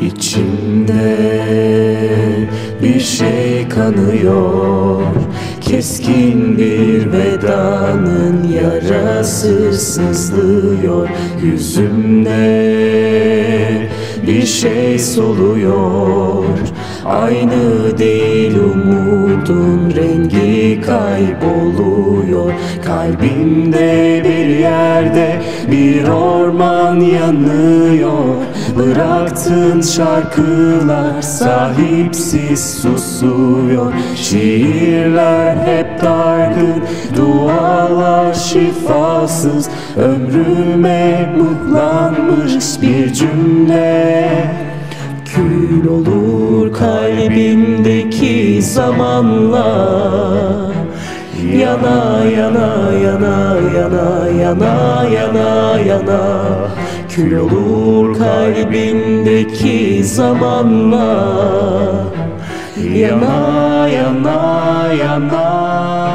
İçimde bir şey kanıyor, keskin bir vedanın yarası sızlıyor. Yüzümde bir şey soluyor, aynı değil, umudun rengi kayboluyor. Kalbimde bir yerde bir orman yanıyor, bıraktığın şarkılar sahipsiz susuyor. Şiirler hep dargın, dualar şifasız, ömrüme mıhlanmış bir cümle. Kül olur kalbimdeki zamanla, yana yana yana yana yana yana yana. Kül olur kalbimdeki zamanla, yana yana yana.